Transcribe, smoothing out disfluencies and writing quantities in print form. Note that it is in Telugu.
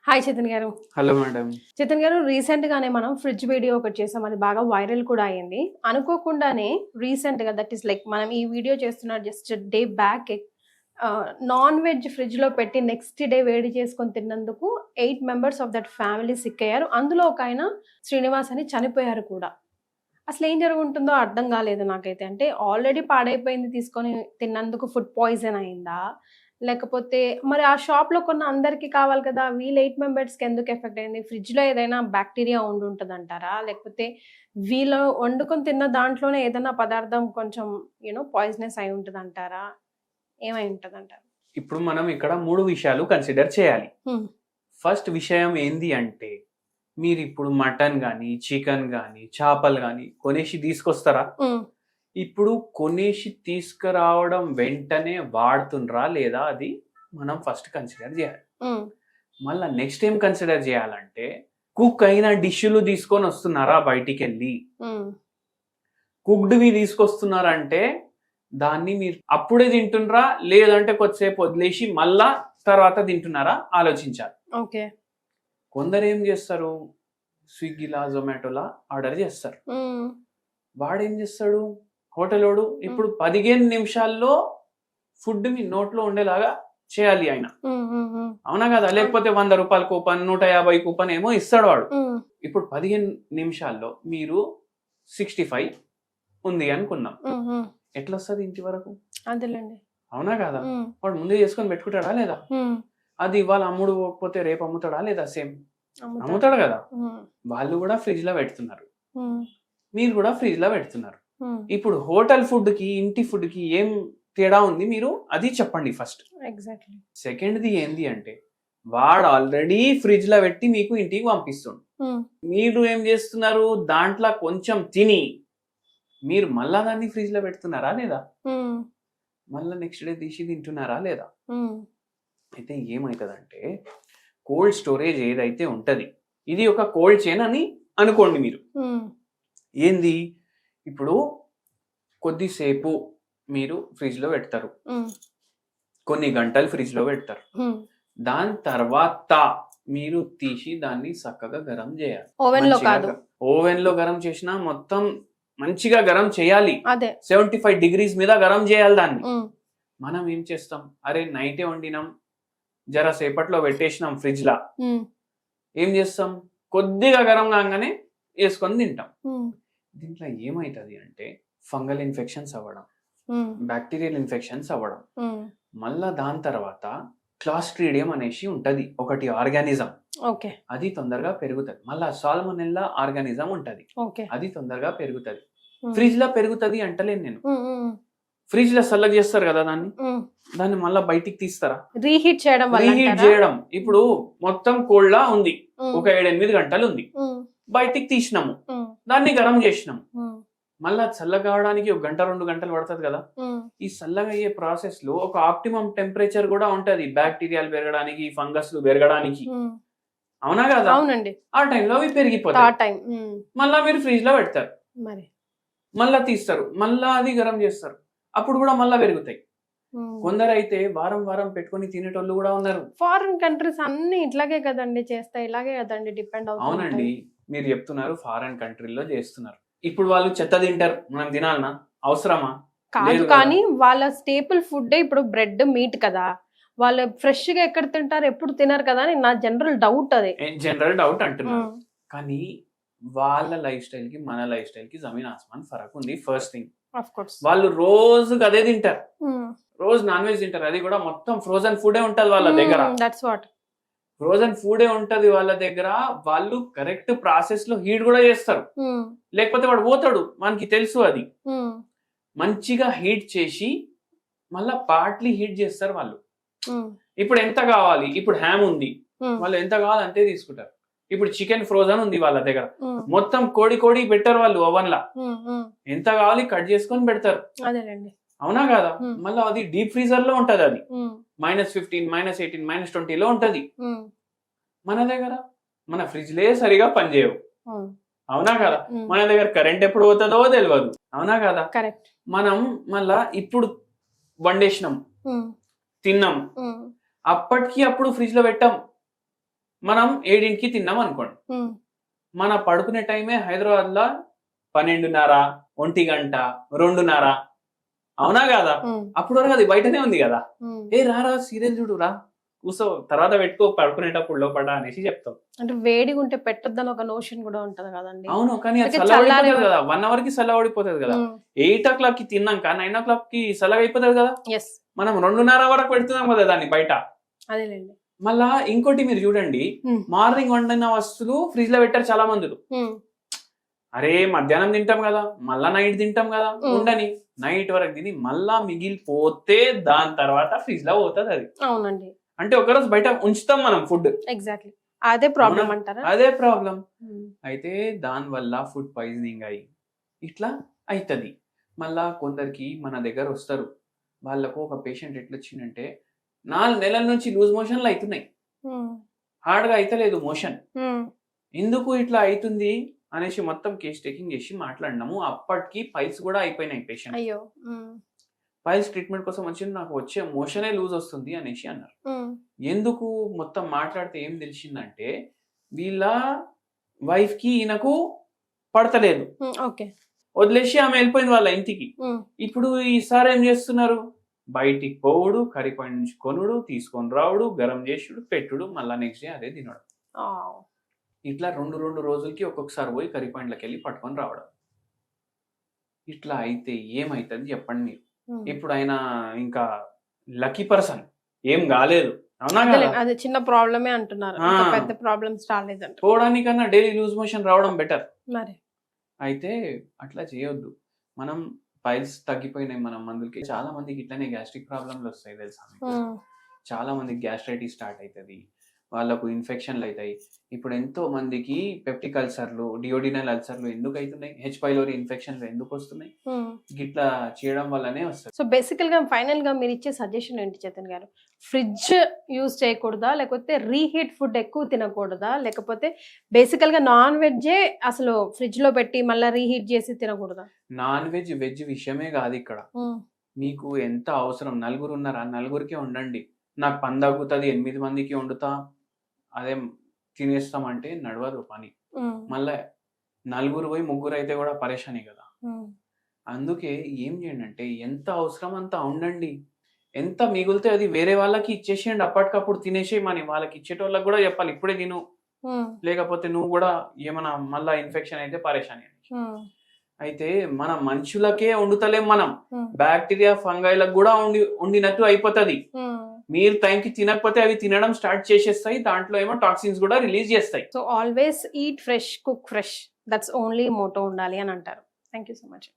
హాయ్ చేతన్ గారు. Hello madam. చేతన్ గారు, రీసెంట్ గానే మనం ఫ్రిడ్జ్ వీడియో ఒకటి చేసాం. అది బాగా వైరల్ కూడా అయింది. అనుకోకుండానే రీసెంట్ గా దట్ ఈస్ లైక్ మనం ఈ వీడియో చేస్తున్న just day back non veg fridge లో పెట్టి నెక్స్ట్ డే వేడి చేసుకొని తిన్నందుకు 8 members of that family sick అయ్యారు. అందులో ఒక ఆయన శ్రీనివాస్ అని చనిపోయారు కూడా. అసలు ఏం జరుగుతుందో అర్థం కాలేదు నాకైతే. అంటే ఆల్రెడీ పాడైపోయింది తీసుకొని తిన్నందుకు ఫుడ్ పాయిజన్ అయిందా, లేకపోతే మరి ఆ షాప్ లో కొన్న అందరికి కావాలి కదా, వీళ్ళు 8 మెంబర్స్ కి ఎందుకు ఎఫెక్ట్ అయింది? ఫ్రిడ్జ్ లో ఏదైనా బ్యాక్టీరియా ఉండి ఉంటుంది అంటారా, లేకపోతే వీళ్ళు వండుకొని తిన్న దాంట్లోనే ఏదైనా పదార్థం కొంచెం పాయిజనస్ అయి ఉంటుంది అంటారా? ఏమై ఉంటుంది అంటారు? ఇప్పుడు మనం ఇక్కడ 3 విషయాలు కన్సిడర్ చేయాలి. ఫస్ట్ విషయం ఏంది అంటే, మీరు ఇప్పుడు మటన్ గానీ, చికెన్ గానీ, చేపలు గానీ కొనేసి తీసుకొస్తారా? ఇప్పుడు కొనేసి తీసుకురావడం వెంటనే వాడుతుండ్రా లేదా, అది మనం ఫస్ట్ కన్సిడర్ చేయాలి. మళ్ళా నెక్స్ట్ ఏం కన్సిడర్ చేయాలంటే, కుక్ అయిన డిష్లు తీసుకొని వస్తున్నారా బయటికి వెళ్ళి? కుక్డ్వి తీసుకొస్తున్నారంటే దాన్ని మీరు అప్పుడే తింటున్నారా, లేదంటే కొద్దిసేపు వదిలేసి మళ్ళా తర్వాత తింటున్నారా ఆలోచించాలి. ఓకే. కొందరు ఏం చేస్తారు, స్విగ్గీలా జొమాటోలా ఆర్డర్ చేస్తారు. వాడేం చేస్తాడు, హోటలోడు, ఇప్పుడు 15 నిమిషాల్లో ఫుడ్ మీ నోట్లో ఉండేలాగా చేయాలి ఆయన. అవునా కదా? లేకపోతే 100 రూపాయల కూపన్, 150 కూపన్ ఏమో ఇస్తాడు వాడు. ఇప్పుడు 15 నిమిషాల్లో మీరు 65 ఉంది అనుకున్నాం, ఎట్లా వస్తుంది ఇంటి వరకు? అదేలేండి. అవునా కదా? వాడు ముందే చేసుకొని పెట్టుకుంటాడా లేదా? అది ఇవాళ అమ్ముడు పోకపోతే రేపు అమ్ముతాడా లేదా? సేమ్ అమ్ముతాడు కదా. వాళ్ళు కూడా ఫ్రిడ్జ్ లో పెడుతున్నారు, మీరు కూడా ఫ్రిడ్జ్ లో పెడుతున్నారు. ఇప్పుడు హోటల్ ఫుడ్ కి ఇంటి ఫుడ్ కి ఏం తేడా ఉంది, మీరు అది చెప్పండి ఫస్ట్. ఎగ్జాక్ట్లీ. సెకండ్ది ఏంది అంటే, వాడు ఆల్రెడీ ఫ్రిడ్జ్ లో పెట్టి మీకు ఇంటికి పంపిస్తుండు. మీరు ఏం చేస్తున్నారు, దాంట్లో కొంచెం తిని మీరు మళ్ళా దాన్ని ఫ్రిడ్జ్ లో పెడుతున్నారా లేదా? మళ్ళా నెక్స్ట్ డే తీసి తింటున్నారా లేదా? అయితే ఏమవుతుందంటే, కోల్డ్ స్టోరేజ్ ఏదైతే ఉంటది, ఇది ఒక కోల్డ్ చైన్ అని అనుకోండి మీరు. ఏంది, ఇప్పుడు కొద్దిసేపు మీరు ఫ్రిడ్జ్ లో పెడతారు, కొన్ని గంటలు ఫ్రిడ్జ్ లో పెడతారు, దాని తర్వాత మీరు తీసి దాన్ని చక్కగా గరం చేయాలి. ఓవెన్ లో గరం చేసినా మొత్తం మంచిగా గరం చేయాలి. 75 degrees మీద గరం చేయాలి దాన్ని. మనం ఏం చేస్తాం, అరే నైటే వండినాం, జర సేపట్లో పెట్టేసినాం ఫ్రిడ్జ్ లా, ఏం చేస్తాం, కొద్దిగా గరం కాగానే వేసుకొని తింటాం. దీంట్లో ఏమైతుంది అంటే, ఫంగల్ ఇన్ఫెక్షన్స్ అవ్వడం, బ్యాక్టీరియల్ ఇన్ఫెక్షన్స్ అవ్వడం, మళ్ళా దాని తర్వాత క్లాస్ట్రీడియం అనేసి ఉంటది ఒకటి ఆర్గానిజం, అది తొందరగా పెరుగుతుంది. మళ్ళా సాల్మొనెల్లా ఆర్గానిజం ఉంటది, అది తొందరగా పెరుగుతుంది. ఫ్రిడ్జ్ లో పెరుగుతుంది అంటలేను నేను, ఫ్రిడ్జ్ లో చల్లగా చేస్తారు కదా దాన్ని మళ్ళా బయటికి తీస్తారా? రీహీట్ చేయడం. ఇప్పుడు మొత్తం కోల్డ్ లా ఉంది, ఒక 7-8 గంటలు ఉంది, బయటికి తీసినాము, దాన్ని గరం చేసినాము, మళ్ళా చల్లగా కావడానికి 1 గంట 2 గంటలు పడుతుంది కదా. ఈ చల్లగా అయ్యే ప్రాసెస్ లో ఒక ఆప్టిమం టెంపరేచర్ కూడా ఉంటది బ్యాక్టీరియాలు పెరగడానికి, ఫంగస్లు పెరగడానికి. అవునా కదా? అవునండి. ఆ టైంలో అవి పెరిగిపోతాయి. మళ్ళా మీరు ఫ్రిడ్జ్ లో పెడతారు, మళ్ళా తీస్తారు, మళ్ళా అది గరం చేస్తారు, అప్పుడు కూడా మళ్ళా పెరుగుతాయి. కొందరు అయితే వారం వారం పెట్టుకుని తినేటోళ్ళు కూడా ఉన్నారు. ఫారిన్ కంట్రీస్ అన్ని ఇట్లాగే కదండి చేస్తాయి, ఇలాగే కదండి డిపెండ్ అవుతుంది. అవునండి, మీరు చెప్తున్నారు ఫారిన్ కంట్రీలో చేస్తున్నారు. ఇప్పుడు వాళ్ళు చెత్త తింటారు, మనం తినాలనా? అవసరమా? కాదు, కానీ వాళ్ళ స్టేపుల్ ఫుడ్ ఇప్పుడు బ్రెడ్, మీట్ కదా, వాళ్ళు ఫ్రెష్ గా ఎక్కడ తింటారు, ఎప్పుడు తినరు కదా అని నా జనరల్ డౌట్. అది జనరల్ డౌట్ అంటున్నారు, కానీ వాళ్ళ లైఫ్ స్టైల్ కి మన లైఫ్ స్టైల్ కి జమీన్ ఆస్మాన్ ఫరక్ ఉంది. ఫస్ట్ థింగ్, వాళ్ళు రోజు అదే తింటారు, రోజు నాన్ వెజ్ తింటారు, అది కూడా మొత్తం ఫ్రోజన్ ఫుడే ఉంటది వాళ్ళ దగ్గర. ఫ్రోజన్ ఫుడే ఉంటది వాళ్ళ దగ్గర. వాళ్ళు కరెక్ట్ ప్రాసెస్ లో హీట్ కూడా చేస్తారు, లేకపోతే వాడు పోతాడు, మనకి తెలుసు అది. మంచిగా హీట్ చేసి మళ్ళా పార్ట్లీ హీట్ చేస్తారు వాళ్ళు. ఇప్పుడు ఎంత కావాలి, ఇప్పుడు హ్యామ్ ఉంది, వాళ్ళు ఎంత కావాలి అంతే తీసుకుంటారు. ఇప్పుడు చికెన్ ఫ్రోజన్ ఉంది వాళ్ళ దగ్గర, మొత్తం కోడి పెట్టారు వాళ్ళు ఓవెన్ లా, ఎంత కావాలి కట్ చేసుకొని పెడతారు. అవునా కదా? మళ్ళీ అది డీప్ ఫ్రీజర్ లో ఉంటది, అది -15, -18, -20 లో ఉంటది. మన దగ్గర మన ఫ్రిడ్జ్ లే సరిగా పనిచేయవు. అవునా కదా? మన దగ్గర కరెంట్ ఎప్పుడు పోతుందో తెలియదు. అవునా కదా? మనం మళ్ళా ఇప్పుడు వండేసినాం, తిన్నాం, అప్పటికి అప్పుడు ఫ్రిడ్జ్ లో పెట్టాం, మనం 7కి తిన్నాం అనుకోండి, మన పడుకునే టైమే హైదరాబాద్ లో 12:30, 1 గంట, 2:30, అవునా కదా? అప్పుడు వరకు అది బయటనే ఉంది కదా, ఏ రారా సీరియల్ చూడు రా కూసో తర్వాత పెట్టుకో పడుకునేటప్పుడు లోపల అనేసి చెప్తాం. అంటే వేడిగా ఉంటే పెట్టొద్దని ఒక నోషన్ కూడా ఉంటది కదండి. అవును, కానీ అది చల్లబడిపోతుంది కదా, 1 అవర్ కి చల్లబడిపోతుంది కదా. 8 o'clock కి తిన్నాక 9 o'clock కి చల్లగా అయిపోతుంది కదా. మనం 2:30 వరకు పెడుతున్నాం కదా దాన్ని బయట. అదేలేండి. మళ్ళా ఇంకోటి మీరు చూడండి, మార్నింగ్ వండిన వస్తువులు ఫ్రిడ్జ్ లో పెట్టారు చాలా మందులు. అరే మధ్యాహ్నం తింటాం కదా, మళ్ళా నైట్ తింటాం కదా, ఉండని నైట్ వరకు తిని మళ్ళా మిగిలిపోతే దాని తర్వాత ఫ్రిడ్జ్ లో పోతుంది అది. అవునండి. అంటే ఒకరోజు బయట ఉంచుతాం మనం ఫుడ్. ఎగ్జాక్ట్లీ అదే ప్రాబ్లం అంటారా? అదే ప్రాబ్లం. అయితే దాని వల్ల ఫుడ్ పాయిజనింగ్ అయ్యి ఇట్లా అవుతుంది. మళ్ళా కొందరికి మన దగ్గర వస్తారు, వాళ్ళకు ఒక పేషెంట్ ఎట్లా వచ్చిందంటే 4 నెలల నుంచి లూజ్ మోషన్లు అవుతున్నాయి, హార్డ్గా అయితలేదు మోషన్, ఎందుకు ఇట్లా అవుతుంది అనేసి మొత్తం కేస్ టేకింగ్ చేసి మాట్లాడినాము. అప్పటికి పైల్స్ కూడా అయిపోయినాయి పేషెంట్. అయ్యో, పైల్స్ ట్రీట్మెంట్ కోసం వచ్చి నాకు వచ్చే మోషనే లూజ్ వస్తుంది అనేసి అన్నారు. ఎందుకు మొత్తం మాట్లాడితే ఏం తెలిసిందంటే వీళ్ళ వైఫ్ కి ఈయనకు పడతలేదు, వదిలేసి ఆమె వెళ్ళిపోయింది వాళ్ళ ఇంటికి. ఇప్పుడు ఈసారి ఏం చేస్తున్నారు, బయటికి పోవుడు, కరిపాయి నుంచి కొనుడు, తీసుకొని రావుడు, గరం చేసుడు, పెట్టుడు, మళ్ళా నెక్స్ట్ డే అదే తినడం. ఇట్లా 2 రోజులకి ఒక్కొక్కసారి పోయి కరిపాయింట్లోకి వెళ్ళి పట్టుకొని రావడం. ఇట్లా అయితే ఏమైతుంది చెప్పండి మీరు. ఇప్పుడు ఆయన ఇంకా లక్కీ పర్సన్, ఏం కాలేదు, అది చిన్న ప్రాబ్లమే అంటున్నారు, పెద్ద ప్రాబ్లమ్స్ రాలేదంట. పోవడానికన్నా డైలీ లూజ్ మోషన్ రావడం బెటర్. మరి అయితే అట్లా చేయొద్దు. మనం పైల్స్ తగ్గిపోయినాయి మనం మందులకి. చాలా మందికి ఇట్లానే గ్యాస్ట్రిక్ ప్రాబ్లమ్లు వస్తాయి తెలుసా మీకు. చాలా మందికి గ్యాస్ట్రైటిస్ స్టార్ట్ అవుతుంది, వాళ్ళకు ఇన్ఫెక్షన్లు అవుతాయి. ఇప్పుడు ఎంతో మందికి పెప్టిక్ అల్సర్లు, డియోడినల్ అల్సర్లు ఎందుకు అవుతున్నాయి, హెచ్ పైలోరీ ఇన్ఫెక్షన్లు ఎందుకు వస్తున్నాయి, ఇట్లా చేయడం వల్లనే వస్తుంది. సో బేసికల్ గా ఫైనల్ గా మీరు ఇచ్చే సజెషన్ ఏంటి చేతన్ గారు? ఫ్రిడ్జ్ యూజ్ చేయకూడదా, లేకపోతే రీహీట్ ఫుడ్ ఎక్కువ తినకూడదా, లేకపోతే బేసికల్ గా నాన్ వెజ్జే అసలు ఫ్రిడ్జ్ లో పెట్టి మళ్ళీ రీహీట్ చేసి తినకూడదా? నాన్ వెజ్ వెజ్ విషయమే కాదు ఇక్కడ. మీకు ఎంత అవసరం, 4 ఉన్నారా, 4కే ఉండండి. నాకు పని తగ్గుతుంది, 8 మందికి వండుతా, అదే తినేస్తామంటే నడవదు పని. మళ్ళా 4 పోయి 3 అయితే కూడా పరేషానే కదా. అందుకే ఏం చేయండి అంటే ఎంత అవసరం అంత ఉండండి, ఎంత మిగిలితే అది వేరే వాళ్ళకి ఇచ్చేసేయండి, అప్పటికప్పుడు తినేసేయమని. వాళ్ళకి ఇచ్చేటోళ్ళకి కూడా చెప్పాలి ఇప్పుడే తిను, లేకపోతే నువ్వు కూడా ఏమైనా మళ్ళా ఇన్ఫెక్షన్ అయితే పరేషాని. అయితే మన మనుషులకే వండుతలేం మనం, బ్యాక్టీరియా ఫంగైలకు కూడా వండినట్టు అయిపోతుంది. మీరు టైంకి తినకపోతే అవి తినడం స్టార్ట్ చేసేస్తాయి, దాంట్లో ఏమో టాక్సిన్స్ కూడా రిలీజ్ చేస్తాయి. So always eat fresh, cook fresh, that's only motto ఉండాలి అని అంటారు. Thank you so much.